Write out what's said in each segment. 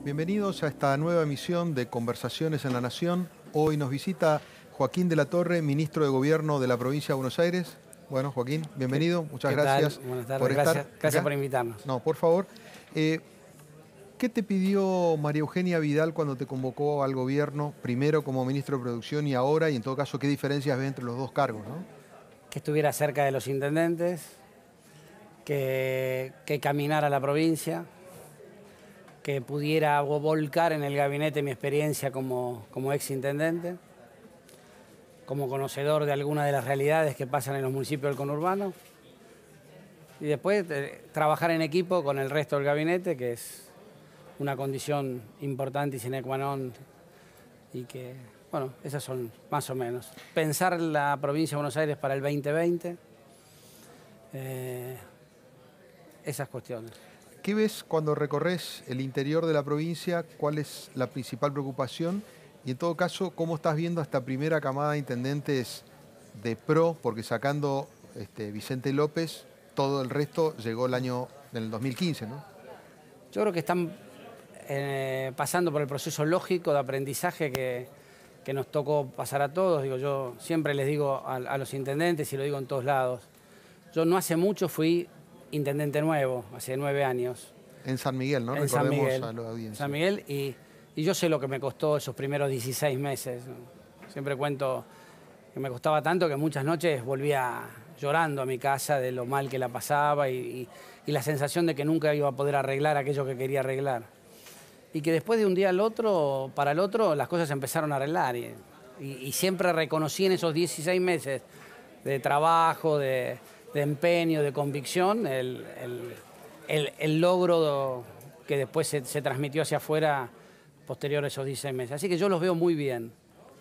Bienvenidos a esta nueva emisión de Conversaciones en la Nación. Hoy nos visita Joaquín de la Torre, ministro de Gobierno de la provincia de Buenos Aires. Bueno, Joaquín, bienvenido. Muchas gracias. Buenas tardes, por estar gracias acá. por invitarnos. No, por favor. ¿Qué te pidió María Eugenia Vidal cuando te convocó al gobierno, primero como ministro de Producción y ahora? Y en todo caso, ¿qué diferencias ves entre los dos cargos, ¿no? Que estuviera cerca de los intendentes, que caminara la provincia, que pudiera volcar en el gabinete mi experiencia como exintendente, como conocedor de algunas de las realidades que pasan en los municipios del conurbano, y después trabajar en equipo con el resto del gabinete, que es una condición importante y sine qua non, y que, bueno, esas son más o menos. Pensar la provincia de Buenos Aires para el 2020, esas cuestiones. ¿Qué ves cuando recorres el interior de la provincia? ¿Cuál es la principal preocupación? Y en todo caso, ¿cómo estás viendo a esta primera camada de intendentes de PRO? Porque sacando Vicente López, todo el resto llegó el año del 2015, ¿no? Yo creo que están pasando por el proceso lógico de aprendizaje que nos tocó pasar a todos. Digo, yo siempre les digo a los intendentes, y lo digo en todos lados, yo no hace mucho fui intendente nuevo, hace 9 años. En San Miguel, ¿no? En San Miguel, a la audiencia. San Miguel, y yo sé lo que me costó esos primeros 16 meses. Siempre cuento que me costaba tanto que muchas noches volvía llorando a mi casa de lo mal que la pasaba y la sensación de que nunca iba a poder arreglar aquello que quería arreglar. Y que después de un día al otro, para el otro, las cosas se empezaron a arreglar. Y siempre reconocí en esos 16 meses de trabajo, de empeño, de convicción, el logro que después se transmitió hacia afuera posterior a esos 16 meses. Así que yo los veo muy bien,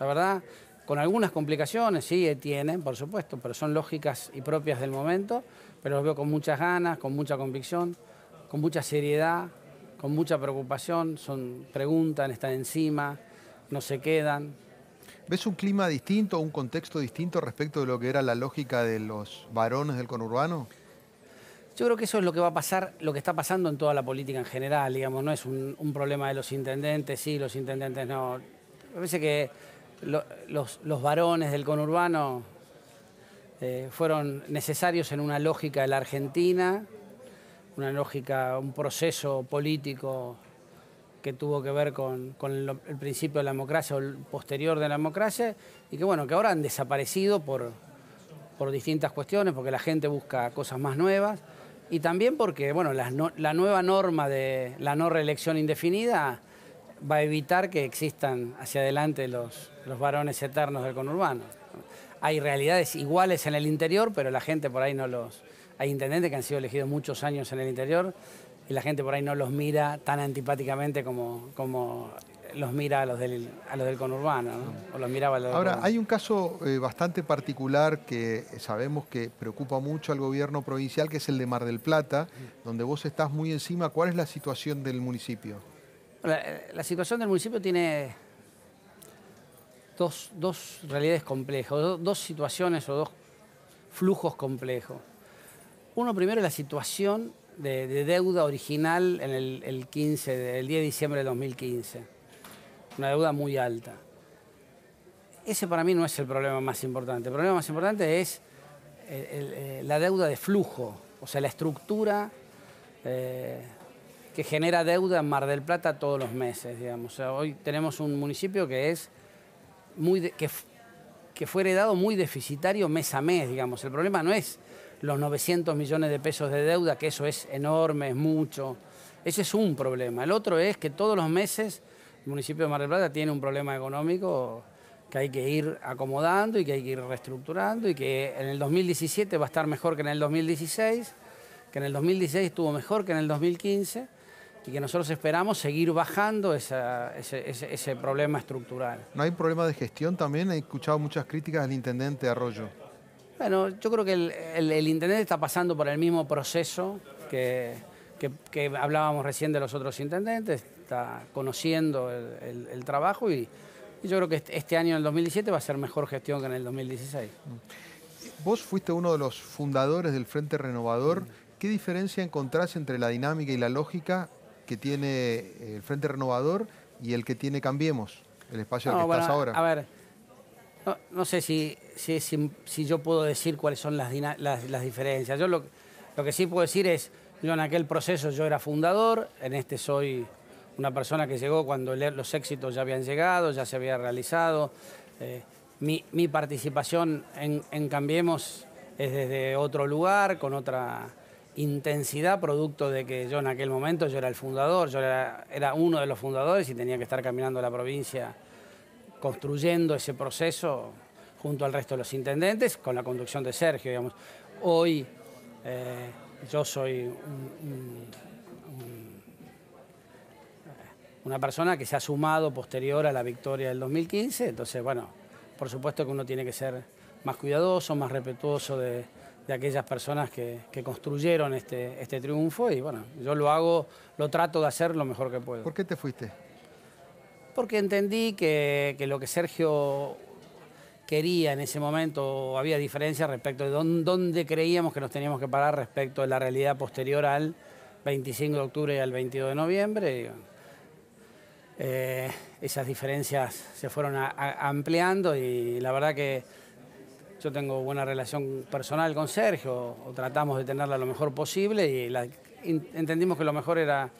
la verdad, con algunas complicaciones, sí, tienen, por supuesto, pero son lógicas y propias del momento, pero los veo con muchas ganas, con mucha convicción, con mucha seriedad, con mucha preocupación, preguntan, están encima, no se quedan. ¿Ves un clima distinto, un contexto distinto respecto de lo que era la lógica de los varones del conurbano? Yo creo que eso es lo que va a pasar, lo que está pasando en toda la política en general, digamos, no es un problema de los intendentes, sí, los intendentes no. Me parece que los varones del conurbano fueron necesarios en una lógica de la Argentina, una lógica, un proceso político que tuvo que ver con el principio de la democracia o el posterior de la democracia, y que bueno, que ahora han desaparecido por distintas cuestiones, porque la gente busca cosas más nuevas, y también porque bueno, la nueva norma de la no reelección indefinida va a evitar que existan hacia adelante los varones eternos del conurbano. Hay realidades iguales en el interior, pero la gente por ahí no los... Hay intendentes que han sido elegidos muchos años en el interior y la gente por ahí no los mira tan antipáticamente como los mira a los del conurbano, ¿no? O los miraba a los Ahora, hay un caso bastante particular que sabemos que preocupa mucho al gobierno provincial, que es el de Mar del Plata, donde vos estás muy encima. ¿Cuál es la situación del municipio? La situación del municipio tiene dos realidades complejas, dos situaciones o dos flujos complejos. Uno primero es la situación de deuda original en el 10 de diciembre de 2015. Una deuda muy alta. Ese para mí no es el problema más importante. El problema más importante es la deuda de flujo, o sea, la estructura que genera deuda en Mar del Plata todos los meses, digamos. O sea, hoy tenemos un municipio que es que fue heredado muy deficitario mes a mes, digamos. El problema no es los 900 millones de pesos de deuda, que eso es enorme, es mucho. Ese es un problema. El otro es que todos los meses el municipio de Mar del Plata tiene un problema económico que hay que ir acomodando y que hay que ir reestructurando, y que en el 2017 va a estar mejor que en el 2016, que en el 2016 estuvo mejor que en el 2015, y que nosotros esperamos seguir bajando ese problema estructural. ¿No hay un problema de gestión también? He escuchado muchas críticas del intendente Arroyo. Bueno, yo creo que el intendente está pasando por el mismo proceso que hablábamos recién de los otros intendentes, está conociendo el trabajo, y yo creo que este año, en el 2017, va a ser mejor gestión que en el 2016. Vos fuiste uno de los fundadores del Frente Renovador. ¿Qué diferencia encontrás entre la dinámica y la lógica que tiene el Frente Renovador y el que tiene Cambiemos, el espacio al que bueno, estás ahora. a ver, no sé si yo puedo decir cuáles son las diferencias. Yo lo que sí puedo decir es, yo en aquel proceso yo era fundador, en este soy una persona que llegó cuando los éxitos ya habían llegado, ya se había realizado. Mi participación en Cambiemos es desde otro lugar, con otra intensidad, producto de que yo en aquel momento yo era el fundador, yo era uno de los fundadores y tenía que estar caminando la provincia construyendo ese proceso junto al resto de los intendentes, con la conducción de Sergio, digamos. Hoy yo soy una persona que se ha sumado posterior a la victoria del 2015, entonces, bueno, por supuesto que uno tiene que ser más cuidadoso, más respetuoso de aquellas personas que construyeron este triunfo y, bueno, yo lo trato de hacer lo mejor que puedo. ¿Por qué te fuiste? Porque entendí que lo que Sergio quería en ese momento, había diferencias respecto de dónde creíamos que nos teníamos que parar respecto de la realidad posterior al 25 de octubre y al 22 de noviembre. Esas diferencias se fueron ampliando y la verdad que yo tengo buena relación personal con Sergio, o tratamos de tenerla lo mejor posible y entendimos que lo mejor era,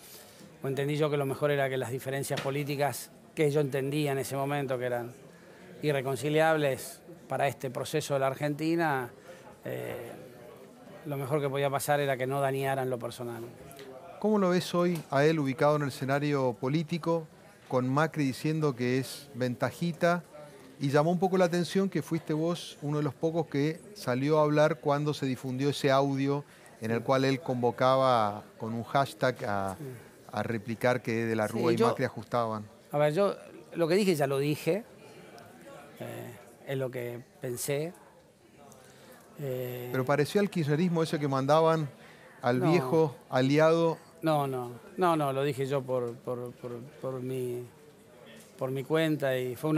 o entendí yo que lo mejor era que las diferencias políticas que yo entendía en ese momento que eran irreconciliables para este proceso de la Argentina, lo mejor que podía pasar era que no dañaran lo personal. ¿Cómo lo ves hoy a él ubicado en el escenario político, con Macri diciendo que es ventajita? Y llamó un poco la atención que fuiste vos uno de los pocos que salió a hablar cuando se difundió ese audio en el cual él convocaba con un hashtag a replicar que De la Rúa y Macri ajustaban. A ver, yo lo que dije ya lo dije, es lo que pensé. Pero pareció al kirchnerismo ese que mandaban al viejo aliado. No, lo dije yo por mi cuenta y fue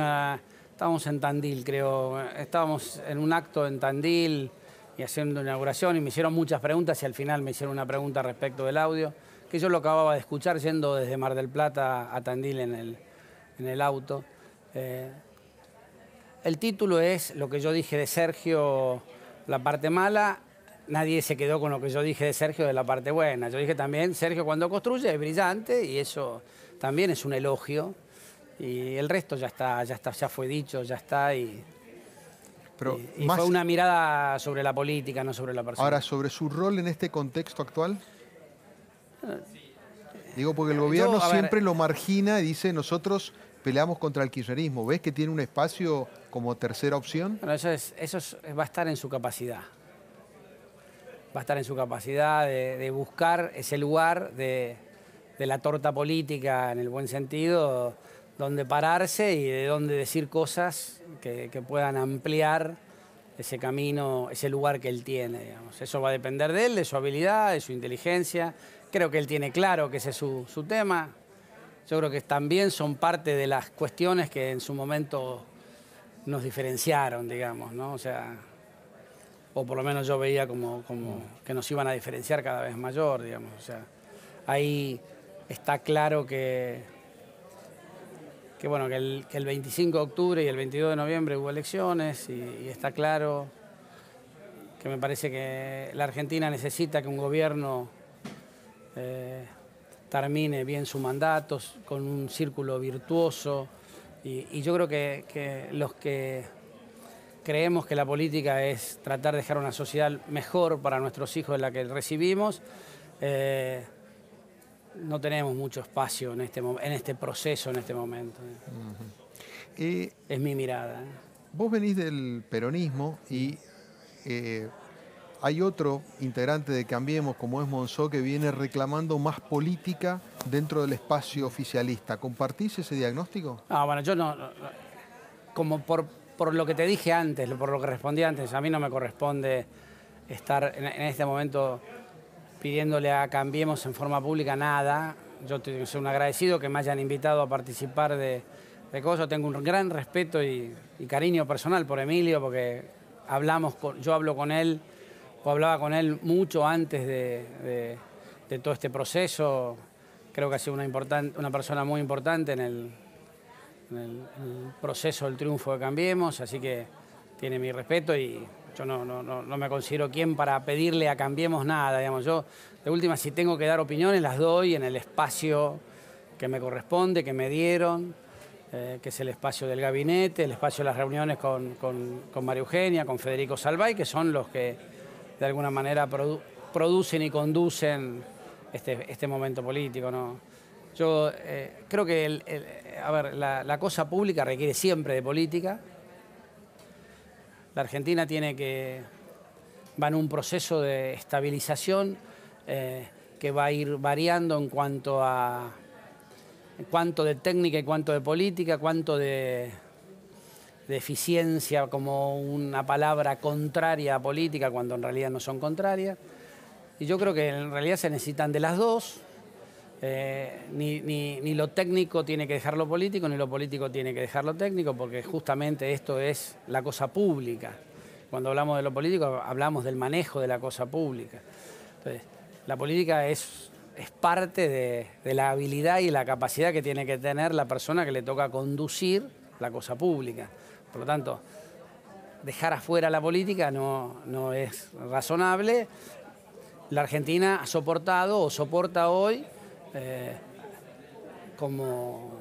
estábamos en Tandil, creo, estábamos en un acto en Tandil y haciendo inauguración y me hicieron muchas preguntas y al final me hicieron una pregunta respecto del audio, que yo lo acababa de escuchar yendo desde Mar del Plata a Tandil en el auto. El título es lo que yo dije de Sergio, la parte mala. Nadie se quedó con lo que yo dije de Sergio de la parte buena. Yo dije también, Sergio cuando construye es brillante y eso también es un elogio. Y el resto ya fue dicho, ya está. Y fue una mirada sobre la política, no sobre la persona. Ahora, sobre su rol en este contexto actual. Digo, porque el gobierno siempre lo margina y dice, nosotros peleamos contra el kirchnerismo. ¿Ves que tiene un espacio como tercera opción? Bueno, eso va a estar en su capacidad. Va a estar en su capacidad de buscar ese lugar de la torta política, en el buen sentido, donde pararse y de donde decir cosas que puedan ampliar ese camino, ese lugar que él tiene, digamos. Eso va a depender de él, de su habilidad, de su inteligencia. Creo que él tiene claro que ese es su tema. Yo creo que también son parte de las cuestiones que en su momento nos diferenciaron, digamos, ¿no? O sea, o por lo menos yo veía como que nos iban a diferenciar cada vez mayor, digamos. O sea, ahí está claro que el 25 de octubre y el 22 de noviembre hubo elecciones y está claro que me parece que la Argentina necesita que un gobierno termine bien su mandato con un círculo virtuoso y yo creo que los que creemos que la política es tratar de dejar una sociedad mejor para nuestros hijos de la que recibimos, no tenemos mucho espacio en este proceso, en este momento. Es mi mirada. Vos venís del peronismo y hay otro integrante de Cambiemos, como es Monzó, que viene reclamando más política dentro del espacio oficialista. ¿Compartís ese diagnóstico? Bueno, yo no como por lo que te dije antes, por lo que respondí antes, a mí no me corresponde estar en este momento pidiéndole a Cambiemos en forma pública nada. Yo soy un agradecido que me hayan invitado a participar de cosas. Tengo un gran respeto y cariño personal por Emilio, porque yo hablo con él, o hablaba con él mucho antes de todo este proceso, creo que ha sido una persona muy importante en el proceso del triunfo de Cambiemos, así que tiene mi respeto y yo no me considero quien para pedirle a Cambiemos nada, digamos. Yo, de última, si tengo que dar opiniones, las doy en el espacio que me corresponde, que me dieron, que es el espacio del gabinete, el espacio de las reuniones con María Eugenia, con Federico Salvay, que son los que de alguna manera producen y conducen este momento político, ¿no? Yo creo que la cosa pública requiere siempre de política. La Argentina va en un proceso de estabilización que va a ir variando en cuanto de técnica y cuanto de política, cuanto de eficiencia como una palabra contraria a política cuando en realidad no son contrarias. Y yo creo que en realidad se necesitan de las dos. Ni lo técnico tiene que dejar lo político, ni lo político tiene que dejar lo técnico, porque justamente esto es la cosa pública. Cuando hablamos de lo político, hablamos del manejo de la cosa pública. Entonces, la política es parte de la habilidad y la capacidad que tiene que tener la persona que le toca conducir la cosa pública. Por lo tanto, dejar afuera la política no es razonable. La Argentina ha soportado o soporta hoy como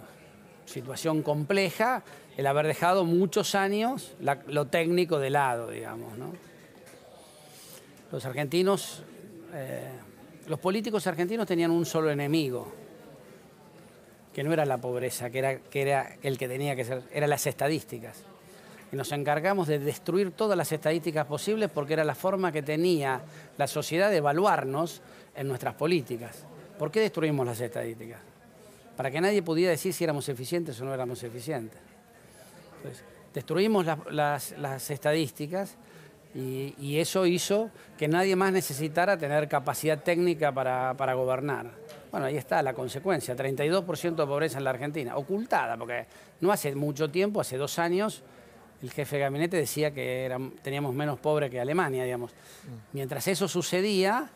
situación compleja el haber dejado muchos años lo técnico de lado, digamos, ¿no? Los argentinos, los políticos argentinos tenían un solo enemigo, que no era la pobreza, que era el que tenía que ser, eran las estadísticas. Y nos encargamos de destruir todas las estadísticas posibles porque era la forma que tenía la sociedad de evaluarnos en nuestras políticas. ¿Por qué destruimos las estadísticas? Para que nadie pudiera decir si éramos eficientes o no éramos eficientes. Entonces, destruimos las estadísticas y eso hizo que nadie más necesitara tener capacidad técnica para gobernar. Bueno, ahí está la consecuencia, 32% de pobreza en la Argentina, ocultada, porque no hace mucho tiempo, hace 2 años, el jefe de gabinete decía que teníamos menos pobres que Alemania, digamos. Mientras eso sucedía,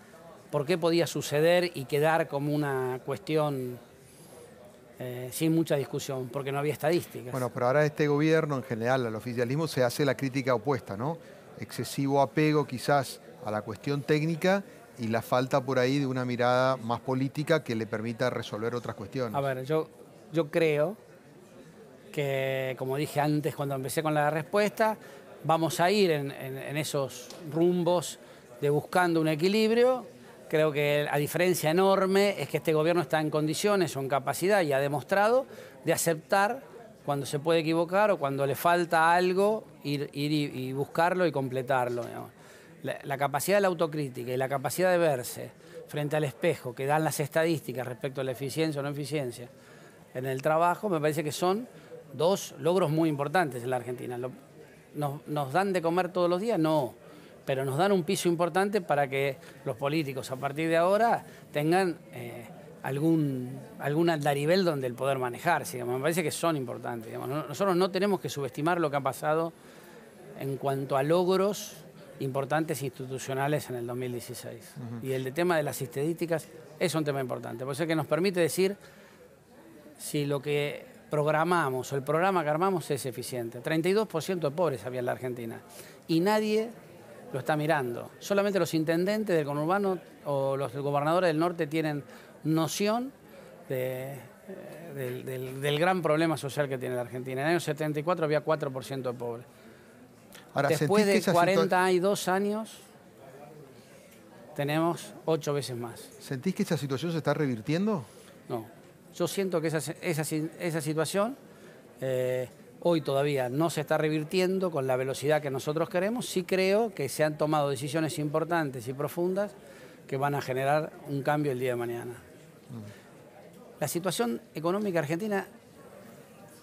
¿por qué podía suceder y quedar como una cuestión sin mucha discusión? Porque no había estadísticas. Bueno, pero ahora este gobierno, en general, al oficialismo, se hace la crítica opuesta, ¿no? Excesivo apego quizás a la cuestión técnica y la falta por ahí de una mirada más política que le permita resolver otras cuestiones. A ver, yo creo que, como dije antes cuando empecé con la respuesta, vamos a ir en esos rumbos de buscando un equilibrio. Creo que la diferencia enorme es que este gobierno está en condiciones o en capacidad y ha demostrado de aceptar cuando se puede equivocar o cuando le falta algo, ir y buscarlo y completarlo, digamos. La capacidad de la autocrítica y la capacidad de verse frente al espejo que dan las estadísticas respecto a la eficiencia o no eficiencia en el trabajo, me parece que son 2 logros muy importantes en la Argentina. ¿Nos dan de comer todos los días? No, pero nos dan un piso importante para que los políticos a partir de ahora tengan algún andarivel donde el poder manejarse. Digamos. Me parece que son importantes. Digamos. Nosotros no tenemos que subestimar lo que ha pasado en cuanto a logros importantes institucionales en el 2016. Y el tema de las estadísticas es un tema importante, porque es el que nos permite decir si lo que programamos o el programa que armamos es eficiente. 32% de pobres había en la Argentina y nadie lo está mirando. Solamente los intendentes del conurbano o los gobernadores del norte tienen noción del gran problema social que tiene la Argentina. En el año 74 había 4% de pobres. Ahora, después de 42 años tenemos 8 veces más. ¿Sentís que esa situación se está revirtiendo? No, yo siento que esa situación hoy todavía no se está revirtiendo con la velocidad que nosotros queremos. Sí creo que se han tomado decisiones importantes y profundas que van a generar un cambio el día de mañana. La situación económica argentina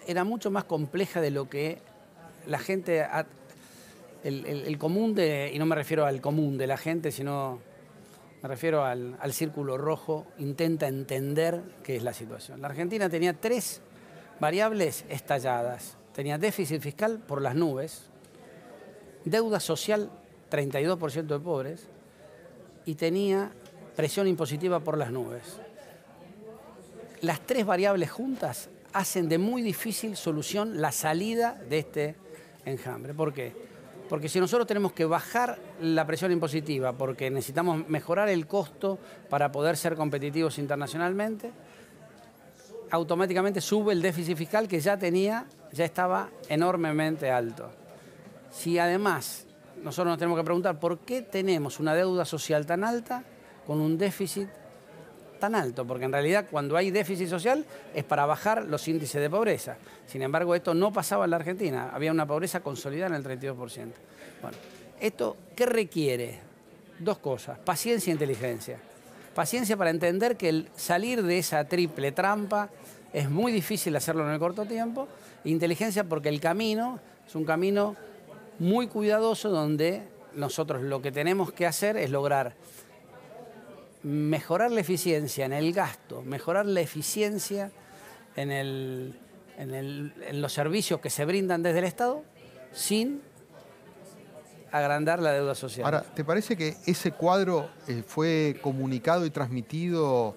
era mucho más compleja de lo que la gente... El común y no me refiero al común de la gente, sino me refiero al círculo rojo, intenta entender qué es la situación. La Argentina tenía 3 variables estalladas. Tenía déficit fiscal por las nubes, deuda social, 32% de pobres, y tenía presión impositiva por las nubes. las tres variables juntas hacen de muy difícil solución la salida de este enjambre. ¿Por qué? Porque si nosotros tenemos que bajar la presión impositiva, porque necesitamos mejorar el costo para poder ser competitivos internacionalmente, automáticamente sube el déficit fiscal que ya estaba enormemente alto. Si además nosotros nos tenemos que preguntar por qué tenemos una deuda social tan alta con un déficit tan alto, porque en realidad cuando hay déficit social es para bajar los índices de pobreza. Sin embargo, esto no pasaba en la Argentina, había una pobreza consolidada en el 32%. Bueno, ¿esto qué requiere? Dos cosas, paciencia e inteligencia. Paciencia para entender que el salir de esa triple trampa es muy difícil hacerlo en el corto tiempo. Inteligencia porque el camino es un camino muy cuidadoso donde nosotros lo que tenemos que hacer es lograr mejorar la eficiencia en el gasto, mejorar la eficiencia en los servicios que se brindan desde el Estado sin agrandar la deuda social. Ahora, ¿te parece que ese cuadro fue comunicado y transmitido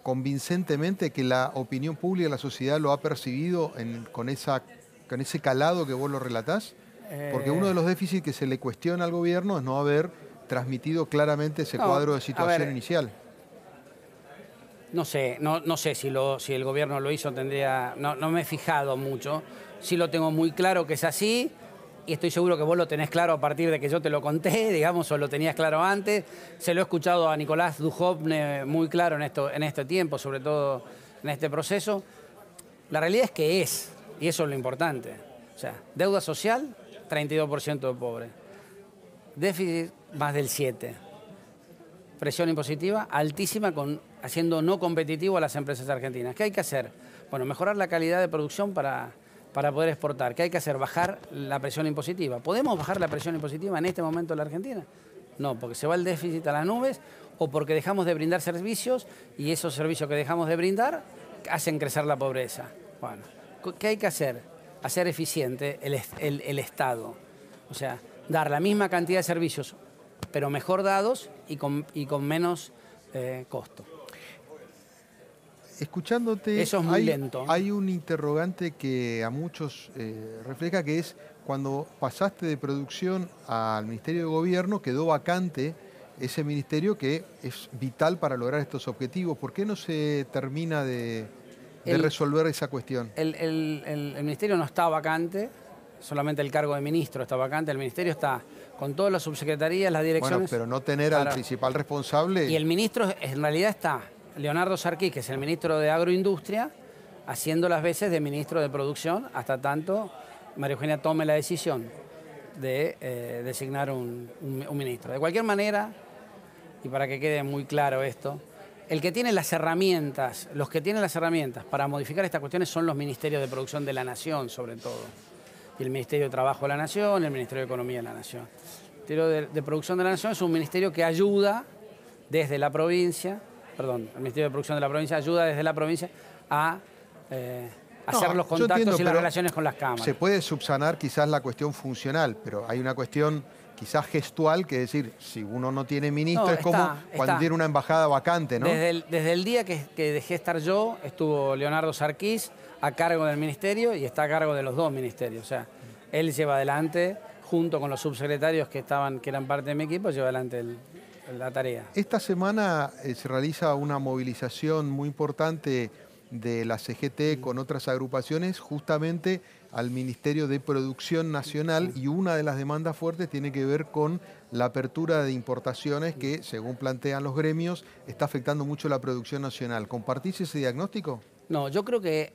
convincentemente, que la opinión pública, la sociedad lo ha percibido con ese calado que vos lo relatás? Porque uno de los déficits que se le cuestiona al gobierno es no haber transmitido claramente ese cuadro de situación inicial. No sé si el gobierno lo hizo, no me he fijado mucho. Sí lo tengo muy claro que es así, y estoy seguro que vos lo tenés claro a partir de que yo te lo conté, digamos, o lo tenías claro antes. Se lo he escuchado a Nicolás Dujovne muy claro en este tiempo, sobre todo en este proceso. La realidad es que y eso es lo importante. O sea, deuda social, 32% de pobres. Déficit más del 7%. Presión impositiva altísima, haciendo no competitivo a las empresas argentinas. ¿Qué hay que hacer? Bueno, mejorar la calidad de producción para poder exportar. ¿Qué hay que hacer? Bajar la presión impositiva. ¿Podemos bajar la presión impositiva en este momento en la Argentina? No, porque se va el déficit a las nubes o porque dejamos de brindar servicios y esos servicios que dejamos de brindar hacen crecer la pobreza. Bueno, ¿qué hay que hacer? Hacer eficiente el Estado. O sea, dar la misma cantidad de servicios, pero mejor dados y con menos costo. Escuchándote, eso es muy lento. Hay un interrogante que a muchos refleja, que es cuando pasaste de producción al Ministerio de Gobierno, quedó vacante ese ministerio que es vital para lograr estos objetivos. ¿Por qué no se termina de resolver esa cuestión? El ministerio no está vacante, solamente el cargo de ministro está vacante. El ministerio está con todas las subsecretarías, las direcciones. Bueno, pero no tener al principal responsable. Y el ministro en realidad está Leonardo Sarquís, que es el ministro de Agroindustria, haciendo las veces de ministro de Producción, hasta tanto María Eugenia tome la decisión de designar un ministro. De cualquier manera, y para que quede muy claro esto, los que tienen las herramientas para modificar estas cuestiones son los ministerios de Producción de la Nación, sobre todo. Y el Ministerio de Trabajo de la Nación, el Ministerio de Economía de la Nación. El Ministerio de Producción de la Nación es un ministerio que ayuda desde la provincia, el Ministerio de Producción de la provincia ayuda desde la provincia a hacer los contactos y las relaciones con las cámaras. Se puede subsanar quizás la cuestión funcional, pero hay una cuestión quizás gestual, que es decir, si uno no tiene ministro, es como cuando tiene una embajada vacante, ¿no? Desde el día que dejé estar yo, estuvo Leonardo Sarquís a cargo del ministerio y está a cargo de los dos ministerios. O sea, él lleva adelante, junto con los subsecretarios que eran parte de mi equipo, lleva adelante la tarea. Esta semana se realiza una movilización muy importante de la CGT con otras agrupaciones justamente al Ministerio de Producción Nacional, y una de las demandas fuertes tiene que ver con la apertura de importaciones que, según plantean los gremios, está afectando mucho la producción nacional. ¿Compartís ese diagnóstico? No, yo creo que,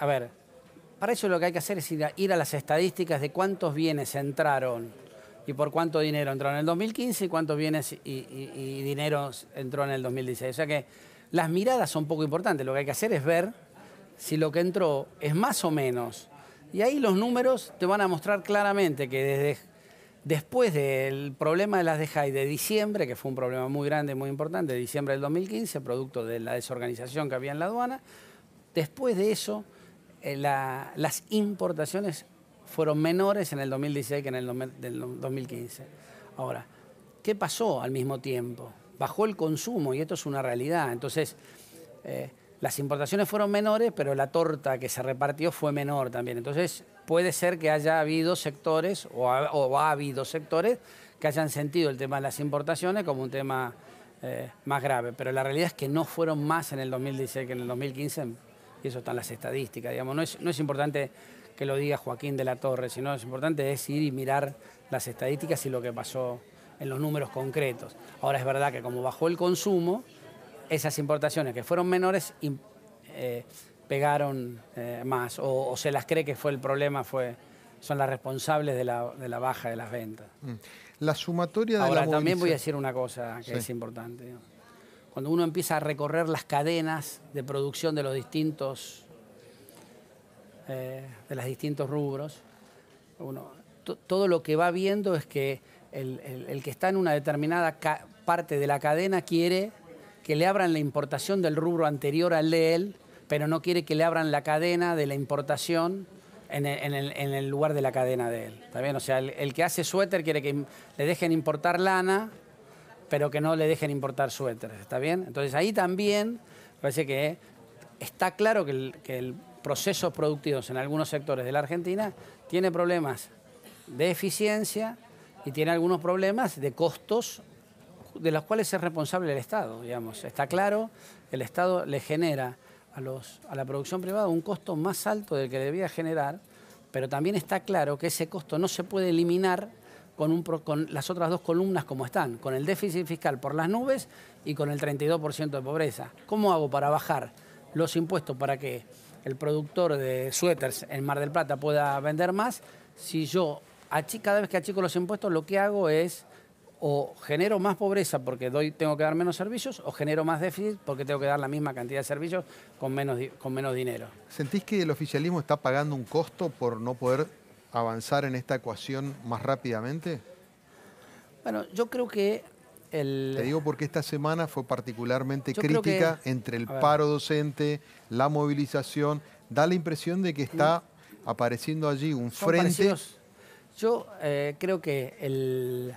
para eso lo que hay que hacer es ir a las estadísticas de cuántos bienes entraron y por cuánto dinero entró en el 2015 y cuántos bienes y dinero entró en el 2016. O sea que las miradas son poco importantes. Lo que hay que hacer es ver si lo que entró es más o menos. Y ahí los números te van a mostrar claramente que después del problema de las DEJAI de diciembre, que fue un problema muy grande, muy importante, de diciembre del 2015, producto de la desorganización que había en la aduana, después de eso las importaciones fueron menores en el 2016 que en el 2015. Ahora, ¿qué pasó al mismo tiempo? Bajó el consumo y esto es una realidad. Entonces, las importaciones fueron menores, pero la torta que se repartió fue menor también. Entonces, puede ser que haya habido sectores, o ha habido sectores, que hayan sentido el tema de las importaciones como un tema más grave. Pero la realidad es que no fueron más en el 2016 que en el 2015, y eso está en las estadísticas. Digamos. No es importante que lo diga Joaquín de la Torre, sino es importante es ir y mirar las estadísticas y lo que pasó en los números concretos. Ahora es verdad que como bajó el consumo, esas importaciones que fueron menores pegaron más, o se las cree que fue el problema, son las responsables de la baja de las ventas. La sumatoria de Ahora, la también voy a decir una cosa que sí. es importante. ¿No? Cuando uno empieza a recorrer las cadenas de producción de los distintos rubros, todo lo que va viendo es que el que está en una determinada parte de la cadena quiere que le abran la importación del rubro anterior al de él, pero no quiere que le abran la cadena de la importación en el lugar de la cadena de él. ¿Está bien? O sea, el que hace suéter quiere que le dejen importar lana, pero que no le dejen importar suéteres. ¿Está bien? Entonces ahí también parece que está claro que el procesos productivos en algunos sectores de la Argentina tiene problemas de eficiencia y tiene algunos problemas de costos de los cuales es responsable el Estado, digamos. Está claro que el Estado le genera a la producción privada un costo más alto del que debía generar, pero también está claro que ese costo no se puede eliminar con las otras dos columnas como están, con el déficit fiscal por las nubes y con el 32% de pobreza. ¿Cómo hago para bajar los impuestos para que el productor de suéteres en Mar del Plata pueda vender más? Si yo, cada vez que achico los impuestos, lo que hago es o genero más pobreza porque tengo que dar menos servicios, o genero más déficit porque tengo que dar la misma cantidad de servicios con menos dinero. ¿Sentís que el oficialismo está pagando un costo por no poder avanzar en esta ecuación más rápidamente? Bueno, yo creo que Te digo porque esta semana fue particularmente crítica entre el paro docente, la movilización. Da la impresión de que está apareciendo allí un frente. Yo creo que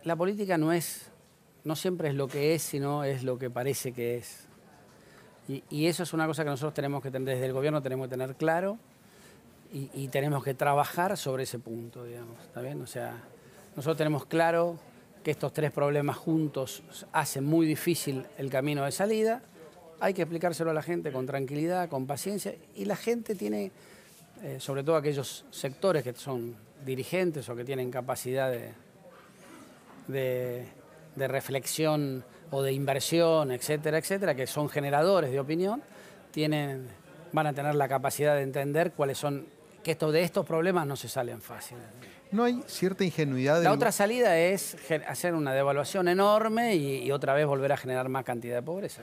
la política no siempre es lo que es, sino es lo que parece que es. Y eso es una cosa que nosotros tenemos que tener, desde el gobierno tenemos que tener claro y tenemos que trabajar sobre ese punto, digamos. ¿Está bien? O sea, nosotros tenemos claro que estos tres problemas juntos hacen muy difícil el camino de salida. Hay que explicárselo a la gente con tranquilidad, con paciencia, y la gente tiene, sobre todo aquellos sectores que son dirigentes o que tienen capacidad de reflexión o de inversión, etcétera, etcétera, que son generadores de opinión, van a tener la capacidad de entender cuáles son, que de estos problemas no se salen fáciles. ¿No hay cierta ingenuidad? La otra salida es hacer una devaluación enorme y otra vez volver a generar más cantidad de pobreza.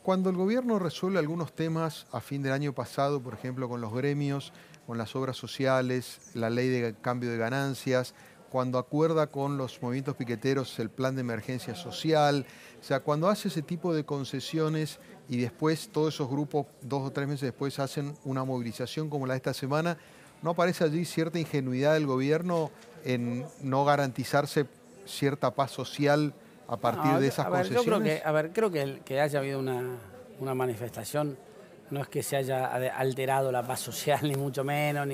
Cuando el gobierno resuelve algunos temas a fin del año pasado, por ejemplo, con los gremios, con las obras sociales, la ley de cambio de ganancias, cuando acuerda con los movimientos piqueteros el plan de emergencia social, o sea, cuando hace ese tipo de concesiones y después todos esos grupos 2 o 3 meses después hacen una movilización como la de esta semana, ¿no aparece allí cierta ingenuidad del gobierno en no garantizarse cierta paz social a partir de esas concesiones? Creo que haya habido una manifestación, no es que se haya alterado la paz social, ni mucho menos,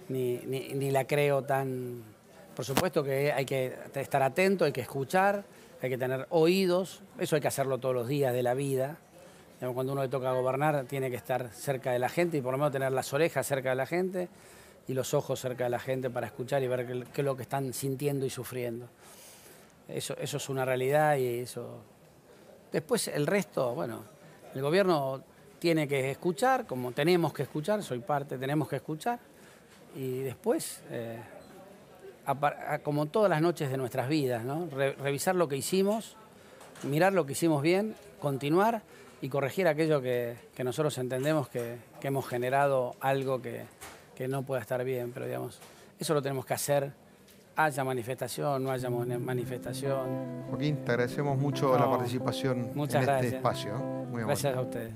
ni la creo tan... Por supuesto que hay que estar atento, hay que escuchar, hay que tener oídos, eso hay que hacerlo todos los días de la vida. Cuando uno le toca gobernar tiene que estar cerca de la gente y por lo menos tener las orejas cerca de la gente y los ojos cerca de la gente para escuchar y ver qué es lo que están sintiendo y sufriendo. Eso es una realidad y eso... Después el resto, bueno, el gobierno tiene que escuchar, como tenemos que escuchar, soy parte, tenemos que escuchar y después... como todas las noches de nuestras vidas, ¿no? Revisar lo que hicimos, mirar lo que hicimos bien, continuar y corregir aquello que nosotros entendemos que hemos generado algo que no pueda estar bien, pero digamos, eso lo tenemos que hacer, haya manifestación, no haya manifestación. Joaquín, te agradecemos mucho la participación en este espacio. Muy amable. Gracias a ustedes.